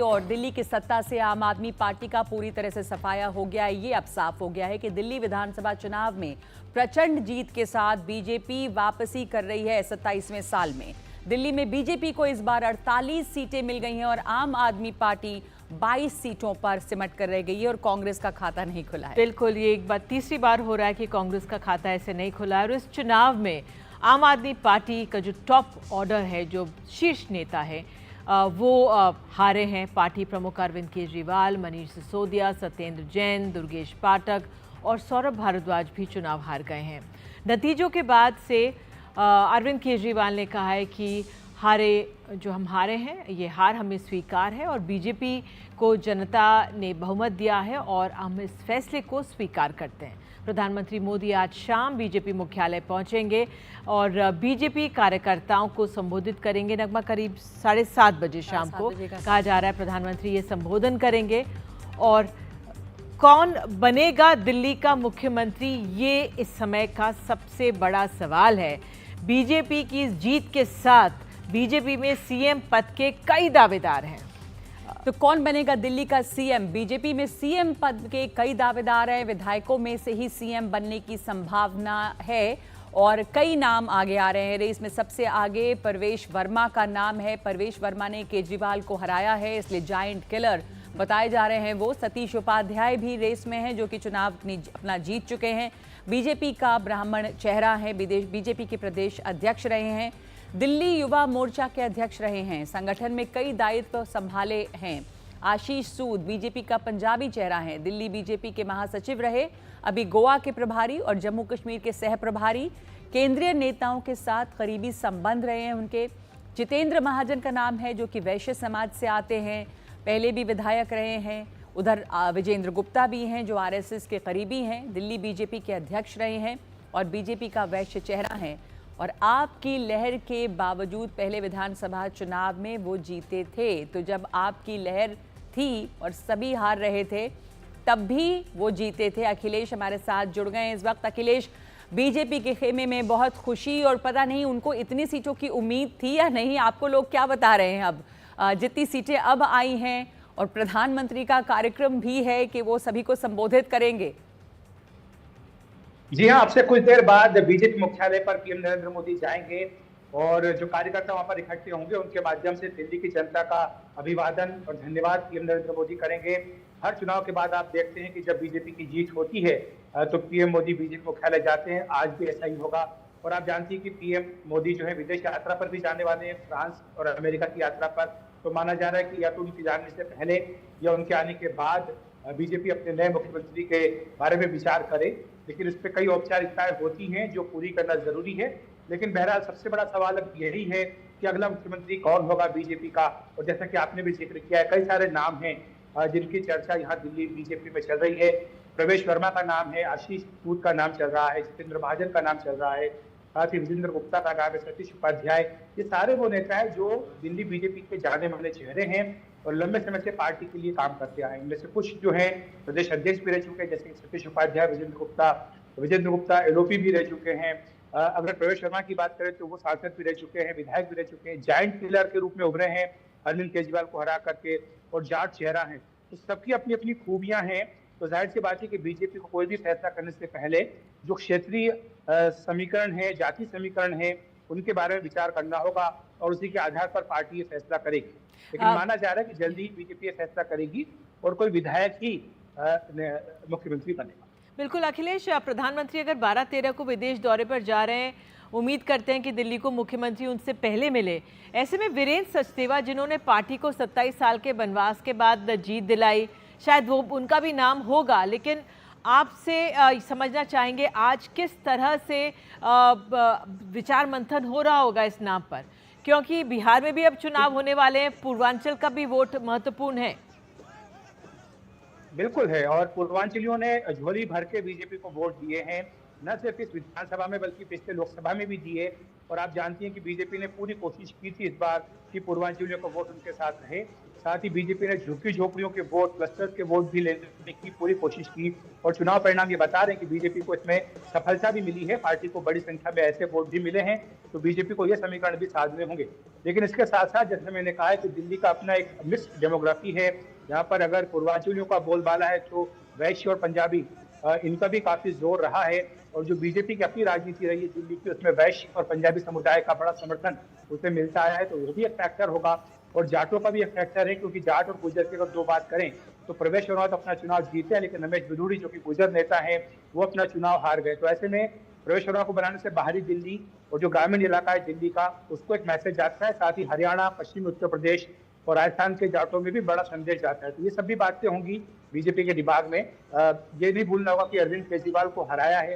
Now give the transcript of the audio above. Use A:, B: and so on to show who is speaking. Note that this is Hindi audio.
A: और दिल्ली की सत्ता से आम आदमी पार्टी का पूरी तरह से सफाया हो गया है। ये अब साफ हो गया है कि दिल्ली विधानसभा चुनाव में प्रचंड जीत के साथ बीजेपी वापसी कर रही है 27वें साल में। दिल्ली में बीजेपी को इस बार 48 सीटें मिल गई हैं और आम आदमी पार्टी 22 सीटों पर सिमट कर रह गई है और कांग्रेस का खाता नहीं खुला है।
B: बिल्कुल, ये एक बार तीसरी बार हो रहा है कि कांग्रेस का खाता ऐसे नहीं खुला है और इस चुनाव में आम आदमी पार्टी का जो टॉप ऑर्डर है, जो शीर्ष नेता है, वो हारे हैं। पार्टी प्रमुख अरविंद केजरीवाल, मनीष सिसोदिया, सत्येंद्र जैन, दुर्गेश पाठक और सौरभ भारद्वाज भी चुनाव हार गए हैं। नतीजों के बाद से अरविंद केजरीवाल ने कहा है कि हम हारे हैं, ये हार हमें स्वीकार है और बीजेपी को जनता ने बहुमत दिया है और हम इस फैसले को स्वीकार करते हैं। प्रधानमंत्री मोदी आज शाम बीजेपी मुख्यालय पहुंचेंगे और बीजेपी कार्यकर्ताओं को संबोधित करेंगे। नगमा करीब 7:30 बजे शाम को कहा जा रहा है प्रधानमंत्री ये संबोधन करेंगे। और कौन बनेगा दिल्ली का मुख्यमंत्री, ये इस समय का सबसे बड़ा सवाल है। बीजेपी की इस जीत के साथ बीजेपी में सीएम पद के कई दावेदार हैं।
A: तो कौन बनेगा दिल्ली का सीएम? बीजेपी में सीएम पद के कई दावेदार हैं। विधायकों में से ही सीएम बनने की संभावना है और कई नाम आगे आ रहे हैं। रेस में सबसे आगे परवेश वर्मा का नाम है। परवेश वर्मा ने केजरीवाल को हराया है, इसलिए जायंट किलर बताए जा रहे हैं वो। सतीश उपाध्याय भी रेस में हैं, जो कि चुनाव अपना जीत चुके हैं। बीजेपी का ब्राह्मण चेहरा है, बीजेपी के प्रदेश अध्यक्ष रहे हैं, दिल्ली युवा मोर्चा के अध्यक्ष रहे हैं, संगठन में कई दायित्व संभाले हैं। आशीष सूद बीजेपी का पंजाबी चेहरा है, दिल्ली बीजेपी के महासचिव रहे, अभी गोवा के प्रभारी और जम्मू कश्मीर के सह प्रभारी। केंद्रीय नेताओं के साथ करीबी संबंध रहे हैं उनके। जितेंद्र महाजन का नाम है, जो कि वैश्य समाज से आते हैं, पहले भी विधायक रहे हैं। उधर विजेंद्र गुप्ता भी हैं, जो आरएसएस के करीबी हैं, दिल्ली बीजेपी के अध्यक्ष रहे हैं और बीजेपी का वैश्य चेहरा है। और आपकी लहर के बावजूद पहले विधानसभा चुनाव में वो जीते थे। तो जब आपकी लहर थी और सभी हार रहे थे, तब भी वो जीते थे। अखिलेश हमारे साथ जुड़ गए हैं इस वक्त। अखिलेश, बीजेपी के खेमे में बहुत खुशी और पता नहीं उनको इतनी सीटों की उम्मीद थी या नहीं, आपको लोग क्या बता रहे हैं? अब जितनी सीटें अब आई हैं और प्रधानमंत्री का कार्यक्रम भी है कि वो सभी को संबोधित करेंगे।
C: जी हाँ, आपसे कुछ देर बाद बीजेपी मुख्यालय पर पीएम नरेंद्र मोदी जाएंगे और जो कार्यकर्ता वहां पर इकट्ठे होंगे उनके माध्यम से दिल्ली की जनता का अभिवादन और धन्यवाद पीएम नरेंद्र मोदी करेंगे। हर चुनाव के बाद आप देखते हैं कि जब बीजेपी की जीत होती है तो पीएम मोदी बीजेपी मुख्यालय जाते हैं। आज भी ऐसा ही होगा। और आप जानती हैं कि पीएम मोदी जो है विदेश यात्रा पर भी जाने वाले हैं, फ्रांस और अमेरिका की यात्रा पर। तो माना जा रहा है कि या तो उनके जाने से पहले या उनके आने के बाद बीजेपी अपने नए मुख्यमंत्री के बारे में विचार करे, लेकिन इस पर कई औपचारिकताएं होती हैं जो पूरी करना जरूरी है। लेकिन बहरहाल सबसे बड़ा सवाल अब यही है कि अगला मुख्यमंत्री कौन होगा बीजेपी का। और जैसा कि आपने भी जिक्र किया है, कई सारे नाम हैं जिनकी चर्चा यहाँ दिल्ली बीजेपी में चल रही है। प्रवेश वर्मा का नाम है, आशीष सूद का नाम चल रहा है, जितेंद्र महाजन का नाम चल रहा है, साथ ही विजेंद्र गुप्ता का नाम है, सतीश उपाध्याय। ये सारे वो नेता हैं जो दिल्ली बीजेपी के जाने माने चेहरे हैं और लंबे समय से पार्टी के लिए काम करते आए। इनमें से कुछ जो है प्रदेश अध्यक्ष भी रह चुके हैं, जैसे सतीश उपाध्याय, विजेंद्र गुप्ता एलओपी भी रह चुके हैं। अगर प्रवेश वर्मा की बात करें तो वो सांसद भी रह चुके हैं, विधायक भी रह चुके हैं, जायंट किलर के रूप में उभरे हैं अरविंद केजरीवाल को हरा करके, और जाट चेहरा है। तो सबकी अपनी अपनी खूबियां हैं। तो जाहिर सी बात है कि बीजेपी को कोई भी फैसला करने से पहले जो क्षेत्रीय समीकरण है, जाति समीकरण है, उनके बारे में विचार करना होगा और उसी के आधार पर पार्टी ये फैसला करेगी। लेकिन माना जा रहा है कि जल्दी ही बीजेपी ये फैसला करेगी और कोई विधायक ही मुख्यमंत्री बनेगा।
B: बिल्कुल अखिलेश, प्रधानमंत्री अगर 12-13 को विदेश दौरे पर जा रहे हैं, उम्मीद करते हैं कि दिल्ली को मुख्यमंत्री उनसे पहले मिले। ऐसे में वीरेंद्र सचदेवा, जिन्होंने पार्टी को 27 साल के वनवास के बाद जीत दिलाई, शायद वो उनका भी नाम होगा। लेकिन आपसे समझना चाहेंगे आज किस तरह से विचार मंथन हो रहा होगा इस नाम पर, क्योंकि बिहार में भी अब चुनाव होने वाले हैं, पूर्वांचल का भी वोट महत्वपूर्ण है।
C: बिल्कुल है, और पूर्वांचलियों ने झोली भर के बीजेपी को वोट दिए हैं, न सिर्फ इस विधानसभा में बल्कि पिछले लोकसभा में भी दिए। और आप जानती हैं कि बीजेपी ने पूरी कोशिश की थी इस बार कि पूर्वांचलियों का वोट उनके साथ रहे। साथ ही बीजेपी ने झुग्गी झोपड़ियों के वोट, क्लस्टर्स के वोट भी लेने की पूरी कोशिश की और चुनाव परिणाम ये बता रहे हैं कि बीजेपी को इसमें सफलता भी मिली है। पार्टी को बड़ी संख्या में ऐसे वोट भी मिले हैं, तो बीजेपी को ये समीकरण भी साधने होंगे। लेकिन इसके साथ साथ जैसे मैंने कहा है कि दिल्ली का अपना एक मिक्स्ड डेमोग्राफी है, यहाँ पर अगर पूर्वांचलियों का बोलबाला है तो वैश्य और पंजाबी इनका भी काफी जोर रहा है। और जो बीजेपी की अपनी राजनीति रही है दिल्ली की, उसमें वैश्य और पंजाबी समुदाय का बड़ा समर्थन उसे मिलता आया है, तो वो भी एक फैक्टर होगा। और जाटों का भी एक फैक्टर है, क्योंकि जाट और गुर्जर की अगर दो बात करें तो प्रवेश वर्मा तो अपना चुनाव जीते हैं, लेकिन रमेश बिधूड़ी जो कि गुर्जर नेता है वो अपना चुनाव हार गए। तो ऐसे में प्रवेश वर्मा को बनाने से बाहरी दिल्ली और जो ग्रामीण इलाका है दिल्ली का, उसको एक मैसेज जाता है। साथ ही हरियाणा, पश्चिमी उत्तर प्रदेश और राजस्थान के जाटों में भी बड़ा संदेश जाता है। तो ये सब भी बातें होंगी बीजेपी के दिमाग में। ये नहीं भूलना होगा कि अरविंद केजरीवाल को हराया है